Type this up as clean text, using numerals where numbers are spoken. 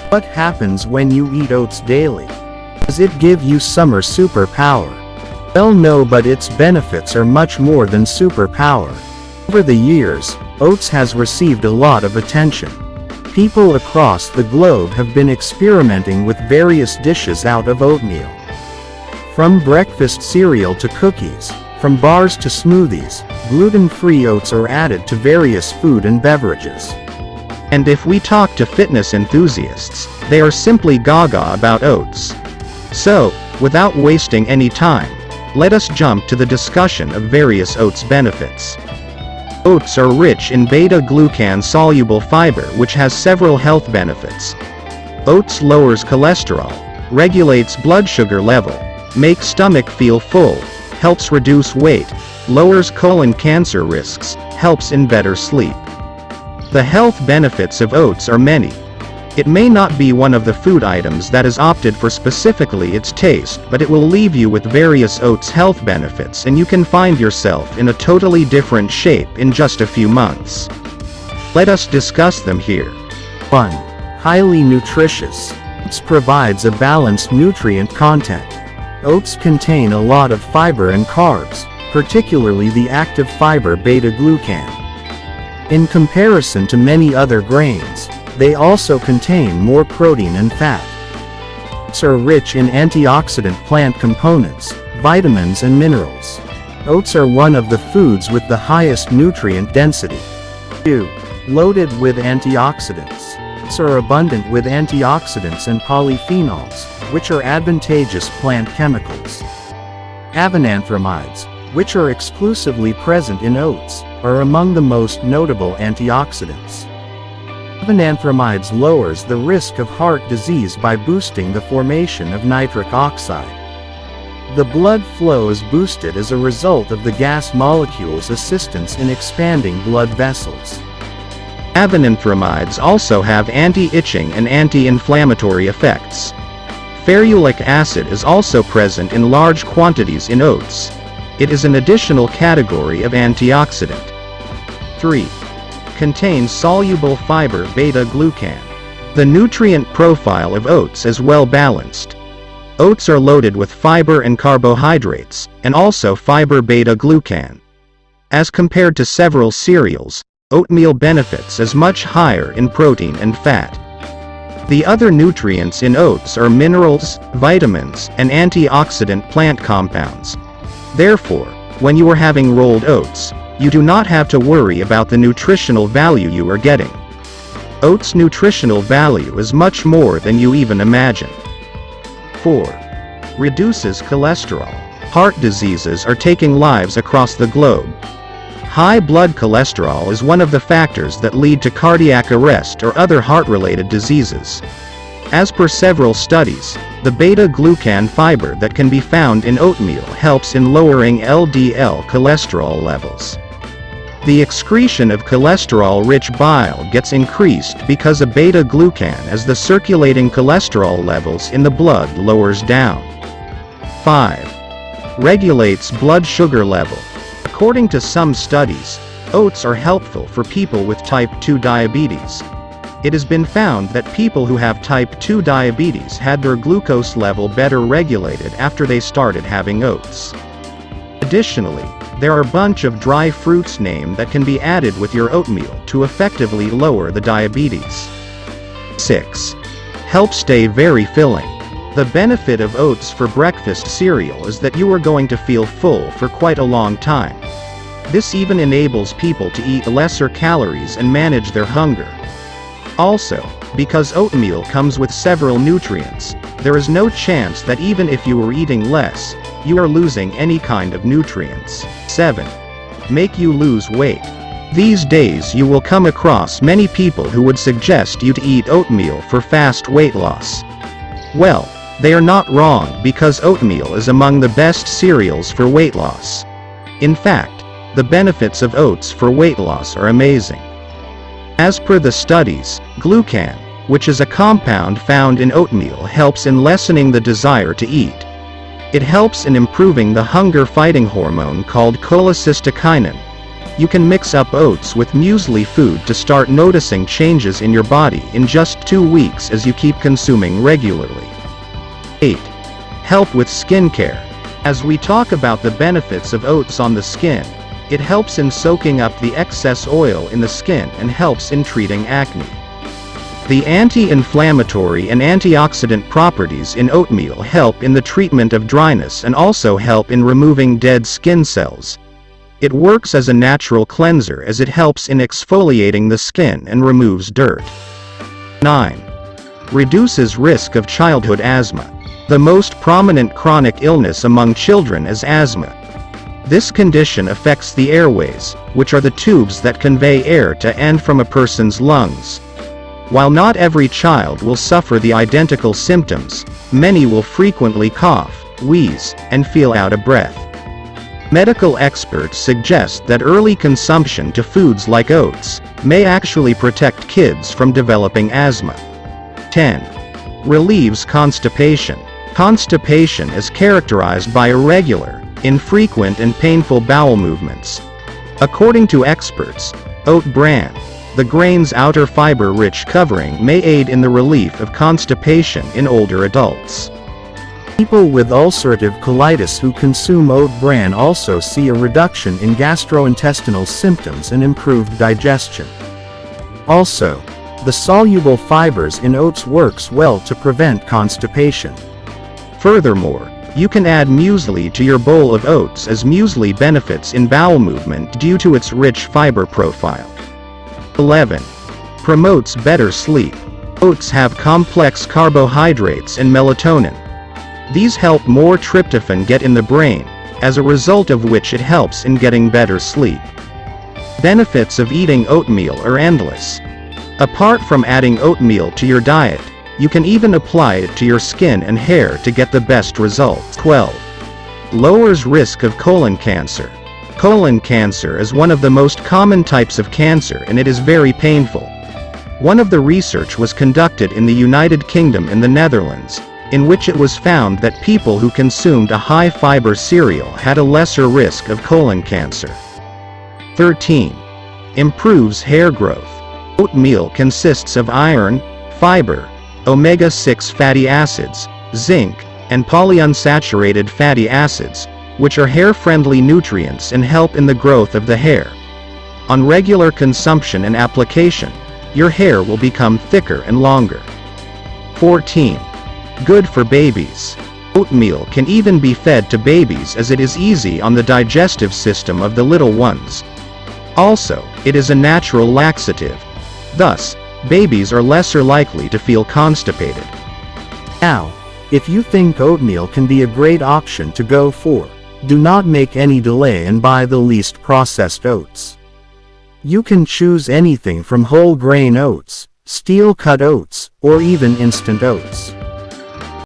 What happens when you eat oats daily? Does it give you summer superpower? Well, no, but its benefits are much more than superpower. Over the years, oats has received a lot of attention. People across the globe have been experimenting with various dishes out of oatmeal. From breakfast cereal to cookies, from bars to smoothies, gluten-free oats are added to various food and beverages. And if we talk to fitness enthusiasts, they are simply gaga about oats. So, without wasting any time, let us jump to the discussion of various oats benefits. Oats are rich in beta-glucan soluble fiber, which has several health benefits. Oats lowers cholesterol, regulates blood sugar level, makes stomach feel full, helps reduce weight, lowers colon cancer risks, helps in better sleep. The health benefits of oats are many. It may not be one of the food items that is opted for specifically its taste, but it will leave you with various oats health benefits, and you can find yourself in a totally different shape in just a few months. Let us discuss them here. 1. Highly nutritious. Oats provides a balanced nutrient content. Oats contain a lot of fiber and carbs, particularly the active fiber beta-glucan. In comparison to many other grains, they also contain more protein and fat. Oats are rich in antioxidant plant components, vitamins and minerals. Oats are one of the foods with the highest nutrient density. 2. Loaded with antioxidants. Oats are abundant with antioxidants and polyphenols, which are advantageous plant chemicals. Avenanthramides, which are exclusively present in oats, are among the most notable antioxidants. Avenanthramides lowers the risk of heart disease by boosting the formation of nitric oxide. The blood flow is boosted as a result of the gas molecule's assistance in expanding blood vessels. Avenanthramides also have anti-itching and anti-inflammatory effects. Ferulic acid is also present in large quantities in oats. It is an additional category of antioxidant. 3. Contains soluble fiber beta-glucan. The nutrient profile of oats is well balanced. Oats are loaded with fiber and carbohydrates, and also fiber beta-glucan. As compared to several cereals, oatmeal benefits is much higher in protein and fat. The other nutrients in oats are minerals, vitamins, and antioxidant plant compounds. Therefore, when you are having rolled oats, you do not have to worry about the nutritional value you are getting. Oats' nutritional value is much more than you even imagine. 4. Reduces cholesterol. Heart diseases are taking lives across the globe. High blood cholesterol is one of the factors that lead to cardiac arrest or other heart-related diseases. As per several studies, the beta-glucan fiber that can be found in oatmeal helps in lowering LDL cholesterol levels. The excretion of cholesterol-rich bile gets increased because of beta-glucan as the circulating cholesterol levels in the blood lowers down. 5. Regulates blood sugar level. According to some studies, oats are helpful for people with type 2 diabetes. It has been found that people who have type 2 diabetes had their glucose level better regulated after they started having oats. Additionally, there are a bunch of dry fruits named that can be added with your oatmeal to effectively lower the diabetes. 6. Help stay very filling. The benefit of oats for breakfast cereal is that you are going to feel full for quite a long time. This even enables people to eat lesser calories and manage their hunger. Also, because oatmeal comes with several nutrients, there is no chance that even if you were eating less, you are losing any kind of nutrients. 7. Make you lose weight. These days you will come across many people who would suggest you to eat oatmeal for fast weight loss. Well, they are not wrong, because oatmeal is among the best cereals for weight loss. In fact, the benefits of oats for weight loss are amazing. As per the studies, glucan, which is a compound found in oatmeal, helps in lessening the desire to eat. It helps in improving the hunger-fighting hormone called cholecystokinin. You can mix up oats with muesli food to start noticing changes in your body in just 2 weeks as you keep consuming regularly. 8. Help with skincare. As we talk about the benefits of oats on the skin, it helps in soaking up the excess oil in the skin and helps in treating acne. The anti-inflammatory and antioxidant properties in oatmeal help in the treatment of dryness and also help in removing dead skin cells. It works as a natural cleanser as it helps in exfoliating the skin and removes dirt. 9. Reduces risk of childhood asthma. The most prominent chronic illness among children is asthma. This condition affects the airways, which are the tubes that convey air to and from a person's lungs. While not every child will suffer the identical symptoms, many will frequently cough, wheeze, and feel out of breath. Medical experts suggest that early consumption to foods like oats may actually protect kids from developing asthma. 10. Relieves constipation. Constipation is characterized by irregular, infrequent and painful bowel movements. According to experts, oat bran, the grain's outer fiber-rich covering, may aid in the relief of constipation in older adults. People with ulcerative colitis who consume oat bran also see a reduction in gastrointestinal symptoms and improved digestion. Also, the soluble fibers in oats works well to prevent constipation. Furthermore, you can add muesli to your bowl of oats as muesli benefits in bowel movement due to its rich fiber profile. 11. Promotes better sleep. Oats have complex carbohydrates and melatonin. These help more tryptophan get in the brain, as a result of which it helps in getting better sleep. Benefits of eating oatmeal are endless. Apart from adding oatmeal to your diet, you can even apply it to your skin and hair to get the best results. 12. Lowers risk of colon cancer. Colon cancer is one of the most common types of cancer and it is very painful. One of the research was conducted in the United Kingdom and the Netherlands, in which it was found that people who consumed a high-fiber cereal had a lesser risk of colon cancer. 13. Improves hair growth. Oatmeal consists of iron, fiber, omega-6 fatty acids, zinc, and polyunsaturated fatty acids, which are hair-friendly nutrients and help in the growth of the hair. On regular consumption and application, your hair will become thicker and longer. 14. Good for babies. Oatmeal can even be fed to babies as it is easy on the digestive system of the little ones. Also, it is a natural laxative. Thus, babies are lesser likely to feel constipated. Now, if you think oatmeal can be a great option to go for, do not make any delay and buy the least processed oats. You can choose anything from whole grain oats, steel cut oats, or even instant oats.